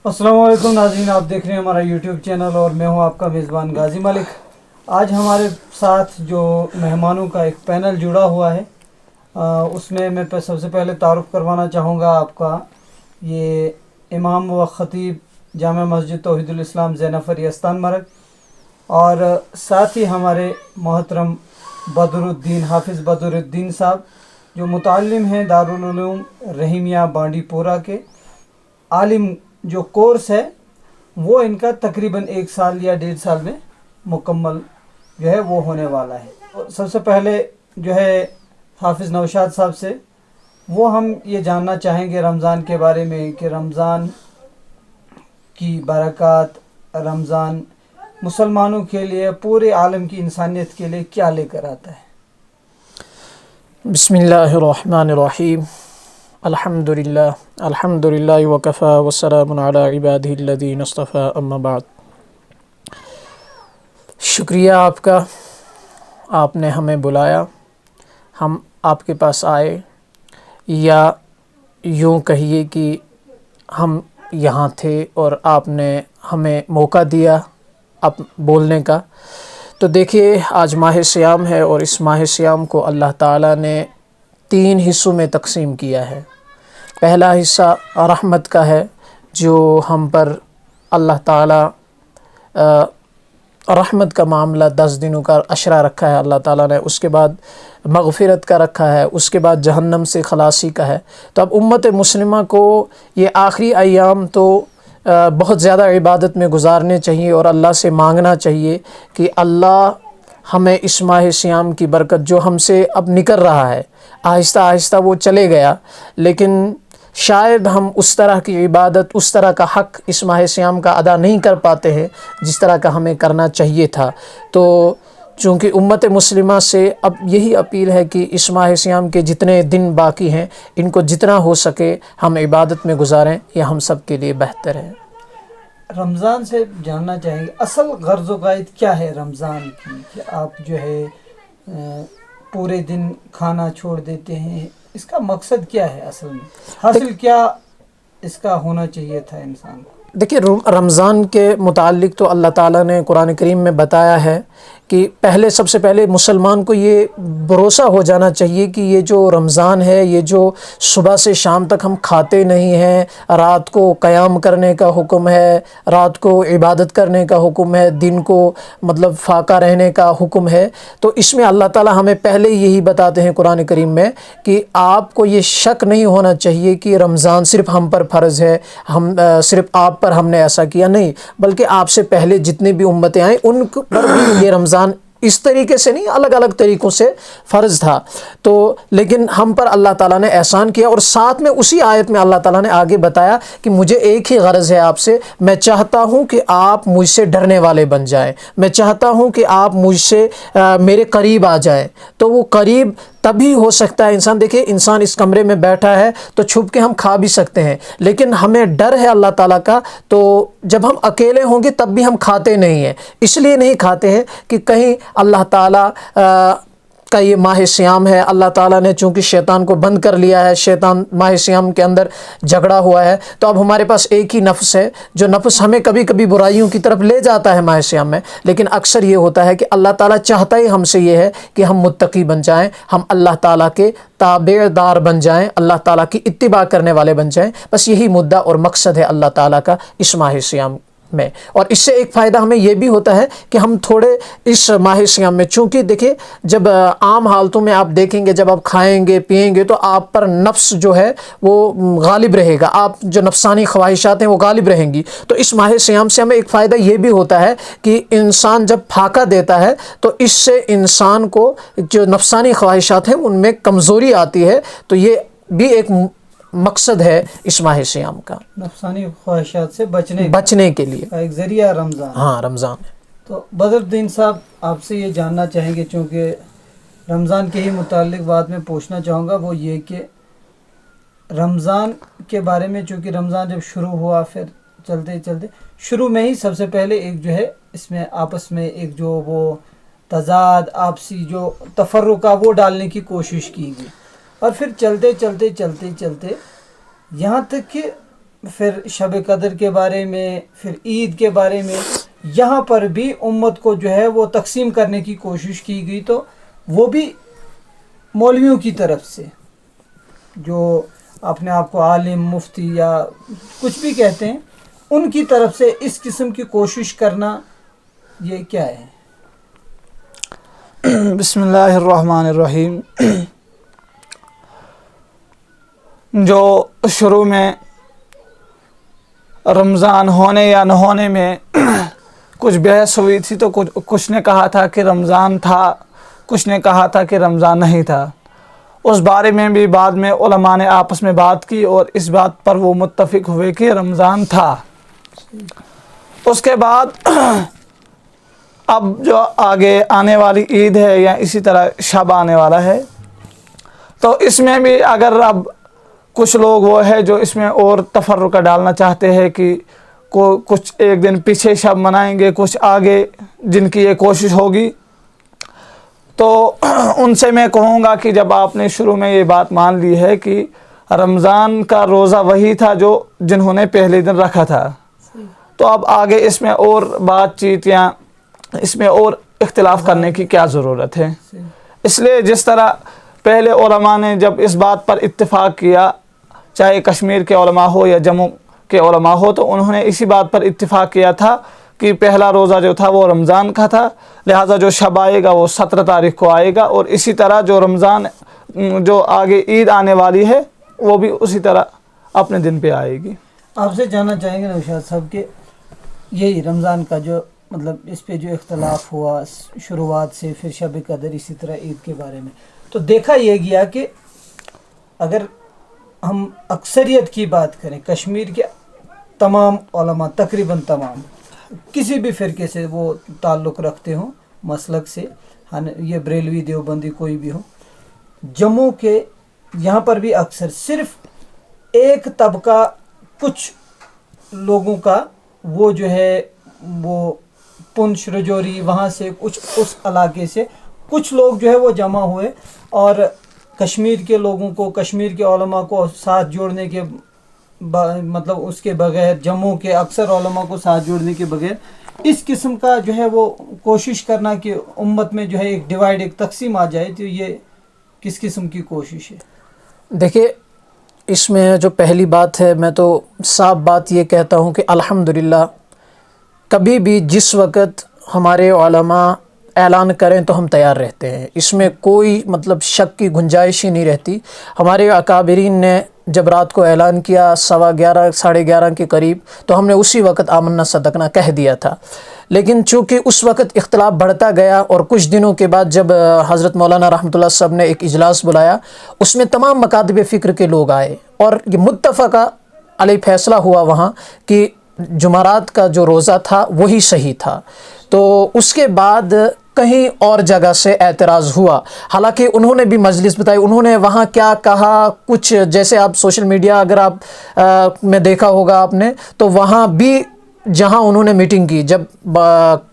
السلام علیکم ناظرین، آپ دیکھ رہے ہیں ہمارا یوٹیوب چینل اور میں ہوں آپ کا میزبان غازی ملک۔ آج ہمارے ساتھ جو مہمانوں کا ایک پینل جڑا ہوا ہے اس میں سب سے پہلے تعارف کروانا چاہوں گا آپ کا۔ یہ امام و خطیب جامع مسجد توحید الاسلام زینفر یستان مرگ، اور ساتھ ہی ہمارے محترم بدر الدین حافظ بدر الدین صاحب جو متعلم ہیں دارالعلوم رحیمیہ بانڈی پورہ کے۔ عالم جو کورس ہے وہ ان کا تقریباً 1 سال یا 1.5 سال میں مکمل جو ہے وہ ہونے والا ہے۔ سب سے پہلے جو ہے حافظ نوشاد صاحب سے وہ ہم یہ جاننا چاہیں گے رمضان کے بارے میں کہ رمضان کی برکات، رمضان مسلمانوں کے لیے، پورے عالم کی انسانیت کے لیے کیا لے کر آتا ہے۔ بسم اللہ الرحمن الرحیم، الحمد للہ وکفی وسلام علی عبادہ الذین اصطفی، اما بعد۔ شکریہ آپ کا، آپ نے ہمیں بلایا، ہم آپ کے پاس آئے، یا یوں کہیے کہ ہم یہاں تھے اور آپ نے ہمیں موقع دیا اب بولنے کا۔ تو دیکھیے آج ماہ سیام ہے اور اس ماہ سیام کو اللہ تعالیٰ نے 3 حصوں میں تقسیم کیا ہے۔ پہلا حصہ رحمت کا ہے، جو ہم پر اللہ تعالیٰ رحمت کا معاملہ 10 دنوں کا عشرہ رکھا ہے اللہ تعالیٰ نے، اس کے بعد مغفرت کا رکھا ہے، اس کے بعد جہنم سے خلاصی کا ہے۔ تو اب امت مسلمہ کو یہ آخری ایام تو بہت زیادہ عبادت میں گزارنے چاہیے اور اللہ سے مانگنا چاہیے کہ اللہ ہمیں اس ماہ سیام کی برکت جو ہم سے اب نکل رہا ہے، آہستہ آہستہ وہ چلے گیا، لیکن شاید ہم اس طرح کی عبادت، اس طرح کا حق اس ماہ سیام کا ادا نہیں کر پاتے ہیں جس طرح کا ہمیں کرنا چاہیے تھا۔ تو چونکہ امت مسلمہ سے اب یہی اپیل ہے کہ اس ماہ سیام کے جتنے دن باقی ہیں ان کو جتنا ہو سکے ہم عبادت میں گزاریں، یہ ہم سب کے لیے بہتر ہے۔ رمضان سے جاننا چاہیں گے اصل غرض و قائد کیا ہے رمضان کی، کہ آپ جو ہے پورے دن کھانا چھوڑ دیتے ہیں، اس کا مقصد کیا ہے اصل میں، حاصل کیا اس کا ہونا چاہیے تھا انسان کو؟ دیکھیے رمضان کے متعلق تو اللہ تعالیٰ نے قرآن کریم میں بتایا ہے کہ سب سے پہلے مسلمان کو یہ بھروسہ ہو جانا چاہیے کہ یہ جو رمضان ہے، یہ جو صبح سے شام تک ہم کھاتے نہیں ہیں، رات کو قیام کرنے کا حکم ہے، رات کو عبادت کرنے کا حکم ہے، دن کو مطلب فاقہ رہنے کا حکم ہے۔ تو اس میں اللہ تعالیٰ ہمیں پہلے یہی بتاتے ہیں قرآن کریم میں کہ آپ کو یہ شک نہیں ہونا چاہیے کہ رمضان صرف ہم پر فرض ہے، ہم صرف آپ پر ہم نے ایسا کیا، نہیں، بلکہ آپ سے پہلے جتنی بھی امتیں آئیں ان پر بھی یہ رمضان اس طریقے سے نہیں، الگ الگ طریقوں سے فرض تھا۔ تو لیکن ہم پر اللہ تعالیٰ نے احسان کیا، اور ساتھ میں اسی آیت میں اللہ تعالیٰ نے آگے بتایا کہ مجھے ایک ہی غرض ہے آپ سے، میں چاہتا ہوں کہ آپ مجھ سے ڈرنے والے بن جائیں، میں چاہتا ہوں کہ آپ مجھ سے میرے قریب آ جائیں۔ تو وہ قریب تبھی ہو سکتا ہے انسان، دیکھیں انسان اس کمرے میں بیٹھا ہے تو چھپ کے ہم کھا بھی سکتے ہیں، لیکن ہمیں ڈر ہے اللہ تعالیٰ کا، تو جب ہم اکیلے ہوں گے تب بھی ہم کھاتے نہیں ہیں۔ اس لیے نہیں کھاتے ہیں کہ کہیں اللہ تعالیٰ کا یہ ماہ سیام ہے، اللہ تعالیٰ نے چونکہ شیطان کو بند کر لیا ہے، شیطان ماہ سیام کے اندر جھگڑا ہوا ہے، تو اب ہمارے پاس ایک ہی نفس ہے، جو نفس ہمیں کبھی کبھی برائیوں کی طرف لے جاتا ہے ماہ سیام میں، لیکن اکثر یہ ہوتا ہے کہ اللہ تعالیٰ چاہتا ہی ہم سے یہ ہے کہ ہم متقی بن جائیں، ہم اللہ تعالیٰ کے تابع دار بن جائیں، اللہ تعالیٰ کی اتباع کرنے والے بن جائیں۔ بس یہی مدعا اور مقصد ہے اللہ تعالیٰ کا اس ماہ سیام میں۔ اور اس سے ایک فائدہ ہمیں یہ بھی ہوتا ہے کہ ہم تھوڑے اس ماہ سیام میں، چونکہ دیکھیں جب عام حالتوں میں آپ دیکھیں گے جب آپ کھائیں گے پیئیں گے تو آپ پر نفس جو ہے وہ غالب رہے گا، آپ جو نفسانی خواہشات ہیں وہ غالب رہیں گی۔ تو اس ماہ سیام سے ہمیں ایک فائدہ یہ بھی ہوتا ہے کہ انسان جب پھاقہ دیتا ہے تو اس سے انسان کو جو نفسانی خواہشات ہیں ان میں کمزوری آتی ہے، تو یہ بھی ایک مقصد ہے اس ماہ سیام کا، نفسانی خواہشات سے بچنے کے لیے ایک ذریعہ رمضان۔ ہاں رمضان ہے۔ تو بدر الدین صاحب آپ سے یہ جاننا چاہیں گے، چونکہ رمضان کے ہی متعلق بات میں پوچھنا چاہوں گا، وہ یہ کہ رمضان کے بارے میں، چونکہ رمضان جب شروع ہوا پھر چلتے چلتے شروع میں ہی سب سے پہلے ایک جو ہے اس میں آپس میں ایک جو وہ تضاد، آپسی جو تفرقہ وہ ڈالنے کی کوشش کی گئی، اور پھر چلتے چلتے چلتے چلتے یہاں تک کہ پھر شب قدر کے بارے میں، پھر عید کے بارے میں، یہاں پر بھی امت کو جو ہے وہ تقسیم کرنے کی کوشش کی گئی، تو وہ بھی مولویوں کی طرف سے، جو اپنے آپ کو عالم، مفتی یا کچھ بھی کہتے ہیں، ان کی طرف سے اس قسم کی کوشش کرنا، یہ کیا ہے؟ بسم اللہ الرحمن الرحیم۔ جو شروع میں رمضان ہونے یا نہ ہونے میں کچھ بحث ہوئی تھی، تو کچھ نے کہا تھا کہ رمضان تھا، کچھ نے کہا تھا کہ رمضان نہیں تھا۔ اس بارے میں بھی بعد میں علماء نے آپس میں بات کی اور اس بات پر وہ متفق ہوئے کہ رمضان تھا۔ اس کے بعد اب جو آگے آنے والی عید ہے یا اسی طرح شب آنے والا ہے، تو اس میں بھی اگر اب کچھ لوگ وہ ہے جو اس میں اور تفرقہ ڈالنا چاہتے ہیں کہ کچھ ایک دن پیچھے شب منائیں گے، کچھ آگے، جن کی یہ کوشش ہوگی، تو ان سے میں کہوں گا کہ جب آپ نے شروع میں یہ بات مان لی ہے کہ رمضان کا روزہ وہی تھا جو جنہوں نے پہلے دن رکھا تھا، تو اب آگے اس میں اور بات چیت یا اس میں اور اختلاف کرنے کی کیا ضرورت ہے؟ اس لیے جس طرح پہلے علماء نے جب اس بات پر اتفاق کیا، چاہے کشمیر کے علماء ہو یا جموں کے علماء ہو، تو انہوں نے اسی بات پر اتفاق کیا تھا کہ پہلا روزہ جو تھا وہ رمضان کا تھا، لہٰذا جو شب آئے گا وہ 17 تاریخ کو آئے گا، اور اسی طرح جو رمضان جو آگے عید آنے والی ہے وہ بھی اسی طرح اپنے دن پہ آئے گی۔ آپ سے جاننا چاہیں گے نوشاد صاحب کہ یہی رمضان کا جو مطلب اس پہ جو اختلاف ہوا شروعات سے، پھر شب قدر، اسی طرح عید کے بارے میں، تو دیکھا یہ گیا کہ اگر ہم اکثریت کی بات کریں، کشمیر کے تمام علماء، تقریباً تمام، کسی بھی فرقے سے وہ تعلق رکھتے ہوں، مسلک سے، یہ بریلوی، دیوبندی، کوئی بھی ہو، جموں کے یہاں پر بھی اکثر صرف ایک طبقہ، کچھ لوگوں کا، وہ جو ہے وہ پنچ، رجوری، وہاں سے کچھ اس علاقے سے کچھ لوگ جو ہے وہ جمع ہوئے، اور کشمیر کے لوگوں کو، کشمیر کے علماء کو ساتھ جوڑنے کے مطلب اس کے بغیر، جموں کے اکثر علماء کو ساتھ جوڑنے کے بغیر اس قسم کا جو ہے وہ کوشش کرنا کہ امت میں جو ہے ایک ڈیوائڈ، ایک تقسیم آ جائے، تو یہ کس قسم کی کوشش ہے؟ دیکھیے، اس میں جو پہلی بات ہے، میں تو صاف بات یہ کہتا ہوں کہ الحمدللہ کبھی بھی جس وقت ہمارے علماء اعلان کریں تو ہم تیار رہتے ہیں، اس میں کوئی مطلب شک کی گنجائش ہی نہیں رہتی۔ ہمارے اکابرین نے جب رات کو اعلان کیا 11:15 ساڑھے 11 کے قریب، تو ہم نے اسی وقت آمنا صدقنا کہہ دیا تھا، لیکن چونکہ اس وقت اختلاف بڑھتا گیا، اور کچھ دنوں کے بعد جب حضرت مولانا رحمۃ اللہ صاحب نے ایک اجلاس بلایا، اس میں تمام مکاتب فکر کے لوگ آئے، اور یہ متفقہ علیہ فیصلہ ہوا وہاں کہ جمعرات کا جو روزہ تھا وہی صحیح تھا۔ تو اس کے بعد کہیں اور جگہ سے اعتراض ہوا، حالانکہ انہوں نے بھی مجلس بتائی، انہوں نے وہاں کیا کہا، کچھ جیسے آپ سوشل میڈیا اگر آپ میں دیکھا ہوگا آپ نے، تو وہاں بھی جہاں انہوں نے میٹنگ کی، جب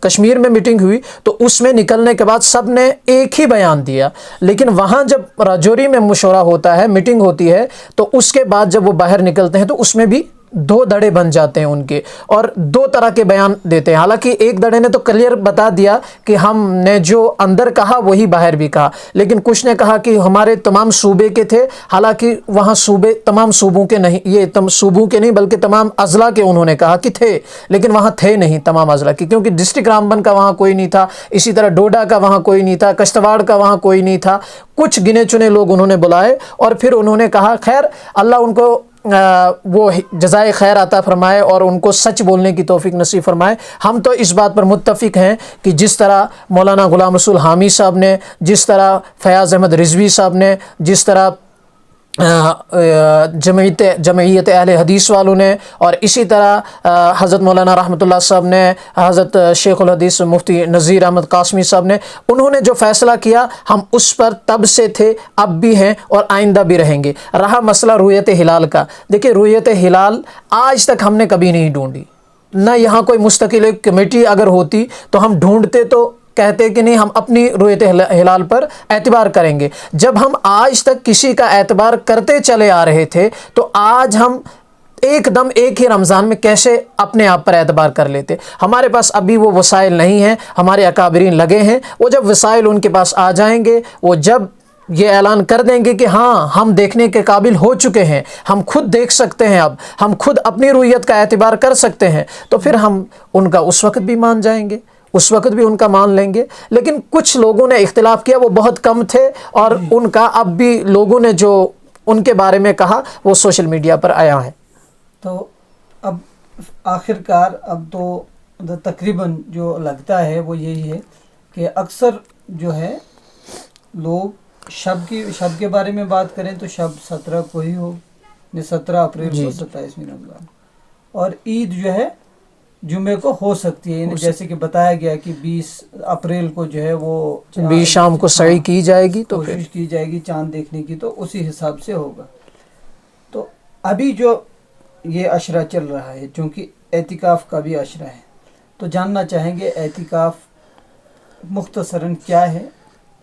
کشمیر میں میٹنگ ہوئی تو اس میں نکلنے کے بعد سب نے ایک ہی بیان دیا، لیکن وہاں جب راجوری میں مشورہ ہوتا ہے، میٹنگ ہوتی ہے، تو اس کے بعد جب وہ باہر نکلتے ہیں تو اس میں بھی 2 دھڑے بن جاتے ہیں ان کے، اور 2 طرح کے بیان دیتے ہیں۔ حالانکہ ایک دھڑے نے تو کلیئر بتا دیا کہ ہم نے جو اندر کہا وہی باہر بھی کہا، لیکن کچھ نے کہا کہ ہمارے تمام صوبے کے تھے، حالانکہ وہاں صوبے تمام صوبوں کے نہیں، یہ صوبوں کے نہیں بلکہ تمام اضلاع کے انہوں نے کہا کہ تھے، لیکن وہاں تھے نہیں تمام اضلاع کے، کیونکہ ڈسٹرکٹ رامبن کا وہاں کوئی نہیں تھا، اسی طرح ڈوڈا کا وہاں کوئی نہیں تھا، کشتواڑ کا وہاں کوئی نہیں تھا، کچھ گنے چنے لوگ انہوں نے بلائے، اور پھر انہوں نے کہا خیر اللہ ان کو وہ جزائے خیر عطا فرمائے اور ان کو سچ بولنے کی توفیق نصیب فرمائے۔ ہم تو اس بات پر متفق ہیں کہ جس طرح مولانا غلام رسول حامی صاحب نے، جس طرح فیاض احمد رضوی صاحب نے، جس طرح جمعیت اہل حدیث والوں نے، اور اسی طرح حضرت مولانا رحمۃ اللہ صاحب نے، حضرت شیخ الحدیث مفتی نذیر احمد قاسمی صاحب نے، انہوں نے جو فیصلہ کیا ہم اس پر تب سے تھے، اب بھی ہیں اور آئندہ بھی رہیں گے۔ رہا مسئلہ رؤیت ہلال کا، دیکھیے رؤیت ہلال آج تک ہم نے کبھی نہیں ڈھونڈی، نہ یہاں کوئی مستقل ایک کمیٹی اگر ہوتی تو ہم ڈھونڈتے تو کہتے کہ نہیں ہم اپنی رؤیت ہلال پر اعتبار کریں گے۔ جب ہم آج تک کسی کا اعتبار کرتے چلے آ رہے تھے تو آج ہم ایک دم ایک ہی رمضان میں کیسے اپنے آپ پر اعتبار کر لیتے. ہمارے پاس ابھی وہ وسائل نہیں ہیں, ہمارے اکابرین لگے ہیں, وہ جب وسائل ان کے پاس آ جائیں گے, وہ جب یہ اعلان کر دیں گے کہ ہاں ہم دیکھنے کے قابل ہو چکے ہیں, ہم خود دیکھ سکتے ہیں, اب ہم خود اپنی رویت کا اعتبار کر سکتے ہیں, تو پھر ہم ان کا اس وقت بھی مان جائیں گے, اس وقت بھی ان کا مان لیں گے. لیکن کچھ لوگوں نے اختلاف کیا, وہ بہت کم تھے, اور ان کا اب بھی لوگوں نے جو ان کے بارے میں کہا وہ سوشل میڈیا پر آیا ہے. تو اب آخر کار اب تو تقریباً جو لگتا ہے وہ یہی ہے کہ اکثر جو ہے لوگ شب کے بارے میں بات کریں تو شب 17 کو ہی ہو, 17 اپریل کو 27ویں رمضان, اور عید جو ہے جمعے کو ہو سکتی ہے, یعنی جیسے کہ بتایا گیا کہ 20 اپریل کو جو ہے وہ 20 شام کو سعی کی جائے گی, تو کوشش کی جائے گی چاند دیکھنے کی, تو اسی حساب سے ہوگا. تو ابھی جو یہ عشرہ چل رہا ہے, چونکہ اعتکاف کا بھی عشرہ ہے, تو جاننا چاہیں گے اعتکاف مختصراً کیا ہے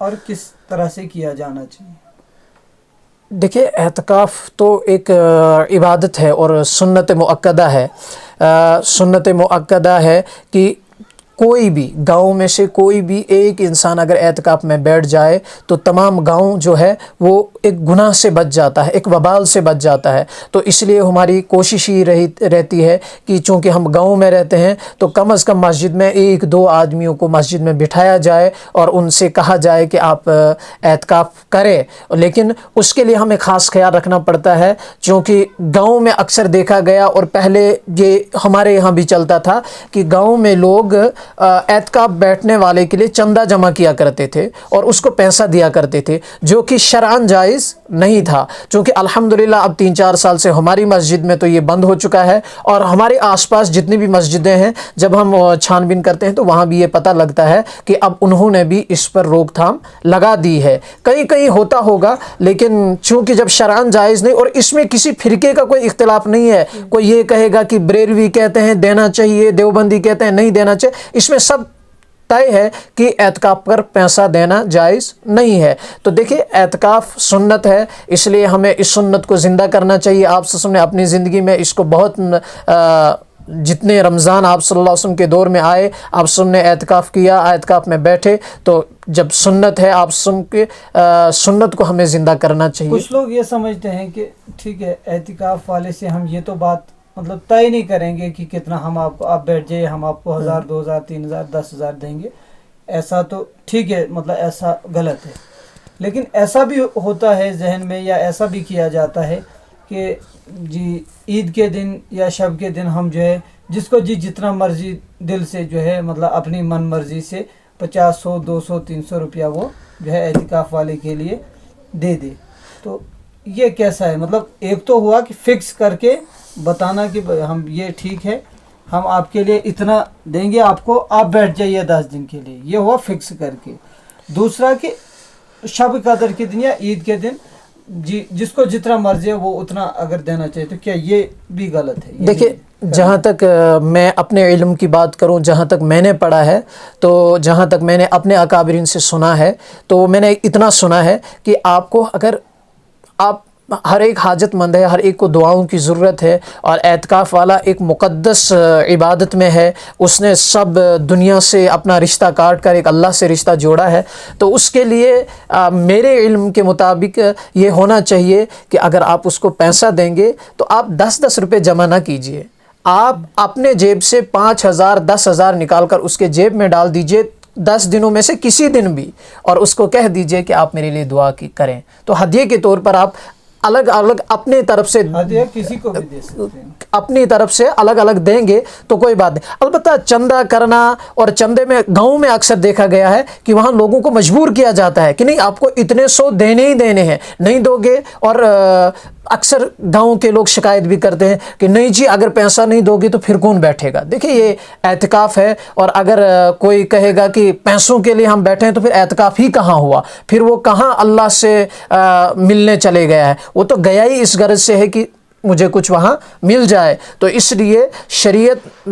اور کس طرح سے کیا جانا چاہیے. دیکھیں, اعتکاف تو ایک عبادت ہے اور سنت مؤکدہ ہے. سنت مؤکدہ ہے کہ کوئی بھی گاؤں میں سے کوئی بھی ایک انسان اگر اعتکاف میں بیٹھ جائے تو تمام گاؤں جو ہے وہ ایک گناہ سے بچ جاتا ہے, ایک وبال سے بچ جاتا ہے. تو اس لیے ہماری کوشش ہی رہتی ہے کہ چونکہ ہم گاؤں میں رہتے ہیں تو کم از کم مسجد میں 1-2 آدمیوں کو مسجد میں بٹھایا جائے اور ان سے کہا جائے کہ آپ اعتکاف کریں. لیکن اس کے لیے ہمیں خاص خیال رکھنا پڑتا ہے, چونکہ گاؤں میں اکثر دیکھا گیا, اور پہلے یہ ہمارے یہاں بھی چلتا تھا کہ گاؤں میں لوگ اعتکاف بیٹھنے والے کے لیے چندہ جمع کیا کرتے تھے اور اس کو پیسہ دیا کرتے تھے, جو کہ شرعاً جائز نہیں تھا. چونکہ الحمدللہ اب 3-4 سال سے ہماری مسجد میں تو یہ بند ہو چکا ہے, اور ہمارے آس پاس جتنی بھی مسجدیں ہیں جب ہم چھان بین کرتے ہیں تو وہاں بھی یہ پتہ لگتا ہے کہ اب انہوں نے بھی اس پر روک تھام لگا دی ہے. کہیں کہیں ہوتا ہوگا, لیکن چونکہ جب شرعاً جائز نہیں, اور اس میں کسی فرقے کا کوئی اختلاف نہیں ہے, کوئی یہ کہے گا کہ بریلوی کہتے ہیں دینا چاہیے, دیوبندی کہتے ہیں نہیں دینا چاہیے, اس میں سب طے ہے کہ اعتکاف پر پیسہ دینا جائز نہیں ہے. تو دیکھیں, اعتکاف سنت ہے, اس لیے ہمیں اس سنت کو زندہ کرنا چاہیے. آپ صلی اللہ علیہ وسلم نے اپنی زندگی میں اس کو بہت جتنے رمضان آپ صلی اللہ علیہ وسلم کے دور میں آئے, آپ صلی اللہ علیہ وسلم نے اعتکاف کیا, اعتکاف میں بیٹھے. تو جب سنت ہے آپ صلی اللہ علیہ وسلم کے سنت کو ہمیں زندہ کرنا چاہیے. کچھ لوگ یہ سمجھتے ہیں کہ ٹھیک ہے اعتکاف والے سے ہم یہ تو بات مطلب طے نہیں کریں گے کہ کتنا ہم آپ بیٹھ جائے, ہم آپ کو 1000 2000 3000 10,000 دیں گے, ایسا تو ٹھیک ہے, مطلب ایسا غلط ہے. لیکن ایسا بھی ہوتا ہے ذہن میں, یا ایسا بھی کیا جاتا ہے کہ جی عید کے دن یا شب کے دن ہم جو ہے جس کو جی جتنا مرضی دل سے جو ہے مطلب اپنی من مرضی سے 50 100 200 300 روپیہ وہ جو ہے اعتکاف والے کے لیے دے دے. تو یہ کیسا ہے؟ مطلب ایک تو ہوا کہ فکس کر کے بتانا کہ ہم یہ ٹھیک ہے ہم آپ کے لیے اتنا دیں گے آپ کو, آپ بیٹھ جائیے 10 دن کے لیے, یہ ہوا فکس کر کے. دوسرا کہ شب قدر کے دن یا عید کے دن جی جس کو جتنا مرضی ہے وہ اتنا اگر دینا چاہیے, تو کیا یہ بھی غلط ہے؟ دیکھیں, جہاں تک میں اپنے علم کی بات کروں, جہاں تک میں نے پڑھا ہے, تو جہاں تک میں نے اپنے اکابرین سے سنا ہے, تو میں نے اتنا سنا ہے کہ آپ کو اگر آپ ہر ایک حاجت مند ہے, ہر ایک کو دعاؤں کی ضرورت ہے, اور اعتکاف والا ایک مقدس عبادت میں ہے, اس نے سب دنیا سے اپنا رشتہ کاٹ کر ایک اللہ سے رشتہ جوڑا ہے. تو اس کے لیے میرے علم کے مطابق یہ ہونا چاہیے کہ اگر آپ اس کو پیسہ دیں گے تو آپ 10-10 روپے جمع نہ کیجئے, آپ اپنے جیب سے 5,000 10,000 نکال کر اس کے جیب میں ڈال دیجئے 10 دنوں میں سے کسی دن بھی, اور اس کو کہہ دیجئے کہ آپ میرے لیے دعا کریں. تو ہدیے کے طور پر آپ الگ الگ اپنے طرف سے ہدیہ کسی کو بھی دے سکتے ہیں, اپنی طرف سے الگ الگ دیں گے تو کوئی بات نہیں. البتہ چندہ کرنا, اور چندے میں گاؤں میں اکثر دیکھا گیا ہے کہ وہاں لوگوں کو مجبور کیا جاتا ہے کہ نہیں آپ کو اتنے 100 دینے ہی دینے ہیں, نہیں دو گے, اور اکثر گاؤں کے لوگ شکایت بھی کرتے ہیں کہ نہیں جی اگر پیسہ نہیں دو گے تو پھر کون بیٹھے گا. دیکھیں, یہ اعتکاف ہے, اور اگر کوئی کہے گا کہ پیسوں کے لیے ہم بیٹھے ہیں تو پھر اعتکاف ہی کہاں ہوا, پھر وہ کہاں اللہ سے ملنے چلے گیا ہے. وہ تو گیا ہی اس غرض سے ہے کہ مجھے کچھ وہاں مل جائے. تو اس لیے شریعت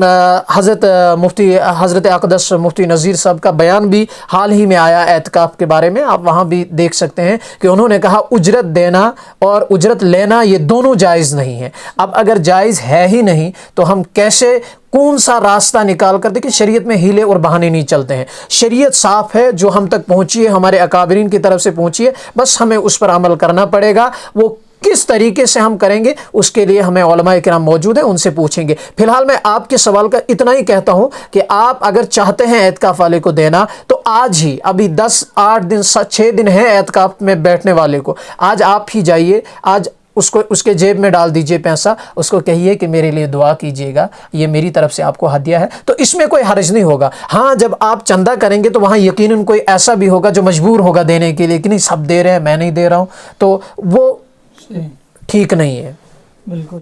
حضرت اقدس مفتی نذیر صاحب کا بیان بھی حال ہی میں آیا اعتکاف کے بارے میں. آپ وہاں بھی دیکھ سکتے ہیں کہ انہوں نے کہا اجرت دینا اور اجرت لینا یہ دونوں جائز نہیں ہے. اب اگر جائز ہے ہی نہیں تو ہم کیسے کون سا راستہ نکال کر دیکھیں. شریعت میں ہیلے اور بہانے نہیں چلتے ہیں. شریعت صاف ہے, جو ہم تک پہنچی ہے ہمارے اکابرین کی طرف سے پہنچی ہے, بس ہمیں اس پر عمل کرنا پڑے گا. وہ کس طریقے سے ہم کریں گے اس کے لیے ہمیں علماء کرام موجود ہیں, ان سے پوچھیں گے. فی الحال میں آپ کے سوال کا اتنا ہی کہتا ہوں کہ آپ اگر چاہتے ہیں اعتکاف والے کو دینا تو آج ہی, ابھی 10-8 دن 6 دن ہیں اعتکاف میں بیٹھنے والے کو, آج آپ ہی جائیے, آج اس کے جیب میں ڈال دیجئے پیسہ, اس کو کہیے کہ میرے لیے دعا کیجئے گا, یہ میری طرف سے آپ کو ہدیہ ہے. تو اس میں کوئی حرج نہیں ہوگا. ہاں جب آپ چندہ کریں گے تو وہاں یقیناً کوئی ایسا بھی ہوگا جو مجبور ہوگا دینے کے لیے کہ نہیں سب دے رہے ہیں میں نہیں دے رہا ہوں, تو وہ ٹھیک نہیں ہے. بالکل.